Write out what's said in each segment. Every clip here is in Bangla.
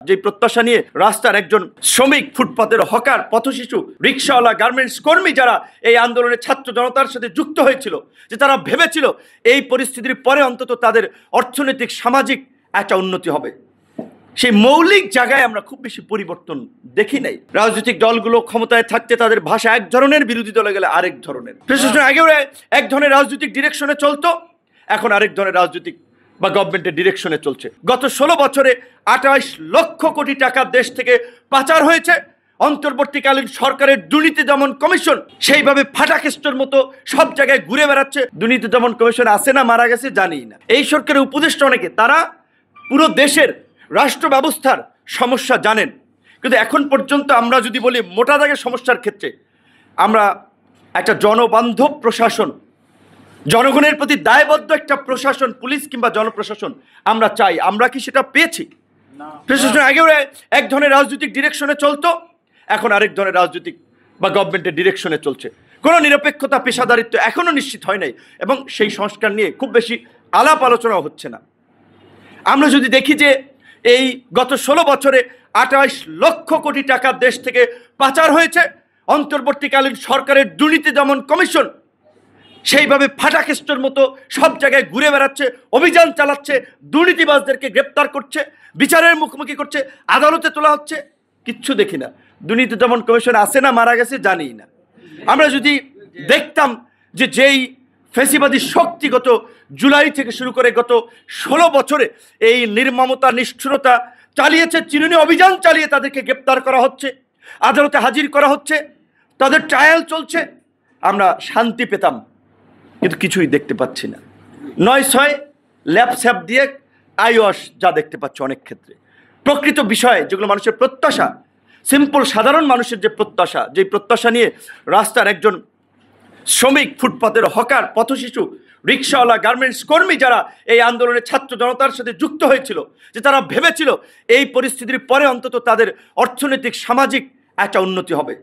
যে প্রত্যাশা নিয়ে রাস্তার একজন শ্রমিক, ফুটপাতের হকার, পথশিশু, রিকশাওয়ালা, গার্মেন্টস কর্মী যারা এই আন্দোলনে ছাত্র জনতার সাথে যুক্ত হয়েছিল, যে তারা ভেবেছিল এই পরিস্থিতির পরে অন্তত তাদের অর্থনৈতিক সামাজিক একটা উন্নতি হবে, সেই মৌলিক জায়গায় আমরা খুব বেশি পরিবর্তন দেখি নাই। রাজনৈতিক দলগুলো ক্ষমতায় থাকতে তাদের ভাষা এক ধরনের, বিরোধী দলে গেলে আরেক ধরনের। প্রশাসন আগেও এক ধরনের রাজনৈতিক ডিরেকশনে চলতো, এখন আরেক ধরনের রাজনৈতিক বা গভর্নমেন্টের ডিরেকশনে চলছে। গত 16 বছরে 28 লক্ষ কোটি টাকা দেশ থেকে পাচার হয়েছে। অন্তর্বর্তীকালীন সরকারের দুর্নীতি দমন কমিশন সেইভাবে ফাটাকেস্টের মতো সব জায়গায় ঘুরে বেড়াচ্ছে। দুর্নীতি দমন কমিশন আছে না মারা গেছে জানি না। এই সরকারের উপদেষ্টা অনেকে, তারা পুরো দেশের রাষ্ট্র ব্যবস্থার সমস্যা জানেন, কিন্তু এখন পর্যন্ত আমরা যদি বলি মোটা দাগের সমস্যার ক্ষেত্রে আমরা একটা জনবান্ধব প্রশাসন, জনগণের প্রতি দায়বদ্ধ একটা প্রশাসন, পুলিশ কিংবা জনপ্রশাসন আমরা চাই। আমরা কি সেটা পেয়েছি? প্রশাসন আগেও এক ধরনের রাজনৈতিক ডিরেকশনে চলতো, এখন আরেক ধরনের রাজনৈতিক বা গভর্নমেন্টের ডিরেকশনে চলছে। কোনো নিরপেক্ষতা, পেশাদারিত্ব এখনও নিশ্চিত হয় নাই এবং সেই সংস্কার নিয়ে খুব বেশি আলাপ আলোচনাও হচ্ছে না। আমরা যদি দেখি যে এই গত 16 বছরে 28 লক্ষ কোটি টাকা দেশ থেকে পাচার হয়েছে। অন্তর্বর্তীকালীন সরকারের দুর্নীতি দমন কমিশন সেইভাবে ফাটাকেস্টের মতো সব জায়গায় ঘুরে বেড়াচ্ছে, অভিযান চালাচ্ছে, দুর্নীতিবাজদেরকে গ্রেপ্তার করছে, বিচারের মুখোমুখি করছে, আদালতে তোলা হচ্ছে, কিচ্ছু দেখি না। দুর্নীতি দমন কমিশন আছে না মারা গেছে জানি না। আমরা যদি দেখতাম যে যেই ফ্যাসিবাদী শক্তি গত জুলাই থেকে শুরু করে গত 16 বছরে এই নির্মমতা, নিষ্ঠুরতা চালিয়েছে, চিরুনি অভিযান চালিয়ে তাদেরকে গ্রেপ্তার করা হচ্ছে, আদালতে হাজির করা হচ্ছে, তাদের ট্রায়াল চলছে, আমরা শান্তি পেতাম, কিন্তু কিছুই দেখতে পাচ্ছি না। 9-6 ল্যাপস্যাপ দিয়ে আইওয়াশ যা দেখতে পাচ্ছি অনেক ক্ষেত্রে। প্রকৃত বিষয় যেগুলো মানুষের প্রত্যাশা, সিম্পল সাধারণ মানুষের যে প্রত্যাশা, যেই প্রত্যাশা নিয়ে রাস্তার একজন শ্রমিক, ফুটপাতের হকার, পথশিশু, রিকশাওয়ালা, গার্মেন্টস কর্মী যারা এই আন্দোলনে ছাত্র জনতার সাথে যুক্ত হয়েছিল, যে তারা ভেবেছিল এই পরিস্থিতির পরে অন্তত তাদের অর্থনৈতিক সামাজিক একটা উন্নতি হবে,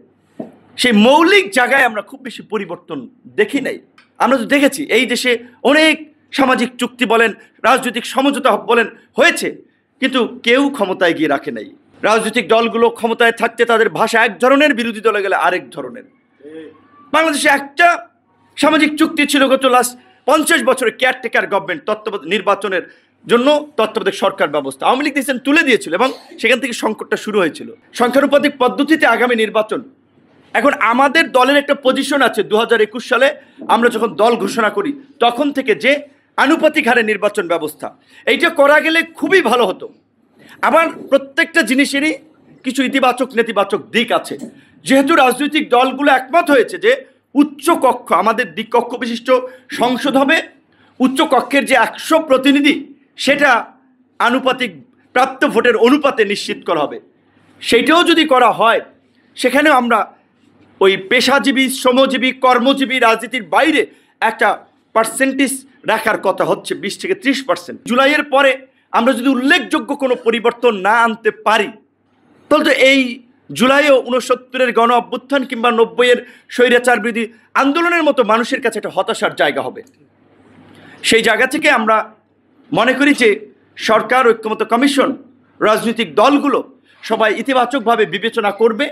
সেই মৌলিক জায়গায় আমরা খুব বেশি পরিবর্তন দেখি নাই। আমরা তো দেখেছি এই দেশে অনেক সামাজিক চুক্তি বলেন, রাজনৈতিক সমঝোতা বলেন হয়েছে, কিন্তু কেউ ক্ষমতায় গিয়ে রাখে নাই। রাজনৈতিক দলগুলো ক্ষমতায় থাকতে তাদের ভাষা এক ধরনের, বিরোধী দলে গেলে আরেক ধরনের। বাংলাদেশে একটা সামাজিক চুক্তি ছিল গত লাস্ট 50 বছরে, কেয়ারটেকার গভর্নমেন্ট, নির্বাচনের জন্য তত্ত্বাবধায়ক সরকার ব্যবস্থা আওয়ামী লীগ দিয়েছেন, তুলে দিয়েছিল এবং সেখান থেকে সংকটটা শুরু হয়েছিল। সংখ্যানুপাতিক পদ্ধতিতে আগামী নির্বাচন। এখন আমাদের দলের একটা পজিশন আছে, 2021 সালে আমরা যখন দল ঘোষণা করি তখন থেকে যে আনুপাতিক হারে নির্বাচন ব্যবস্থা, এইটা করা গেলে খুবই ভালো হতো। আবার প্রত্যেকটা জিনিসেরই কিছু ইতিবাচক নেতিবাচক দিক আছে। যেহেতু রাজনৈতিক দলগুলো একমত হয়েছে যে উচ্চ কক্ষ, আমাদের দ্বিকক্ষ বিশিষ্ট সংসদ হবে, উচ্চ কক্ষের যে 100 প্রতিনিধি সেটা আনুপাতিক প্রাপ্ত ভোটের অনুপাতে নিশ্চিত করা হবে। সেইটাও যদি করা হয়, সেখানেও আমরা ওই পেশাজীবী, শ্রমজীবী, কর্মজীবী রাজনীতির বাইরে একটা পার্সেন্টেজ রাখার কথা হচ্ছে, 20 থেকে 30%। জুলাইয়ের পরে আমরা যদি উল্লেখযোগ্য কোনো পরিবর্তন না আনতে পারি, তাহলে তো এই জুলাইও 69-এর গণ অভ্যুত্থান কিংবা 90-এর স্বৈরাচার বিরোধী আন্দোলনের মতো মানুষের কাছে একটা হতাশার জায়গা হবে। সেই জায়গা থেকে আমরা মনে করি যে সরকার, ঐক্যমত্য কমিশন, রাজনৈতিক দলগুলো সবাই ইতিবাচকভাবে বিবেচনা করবে।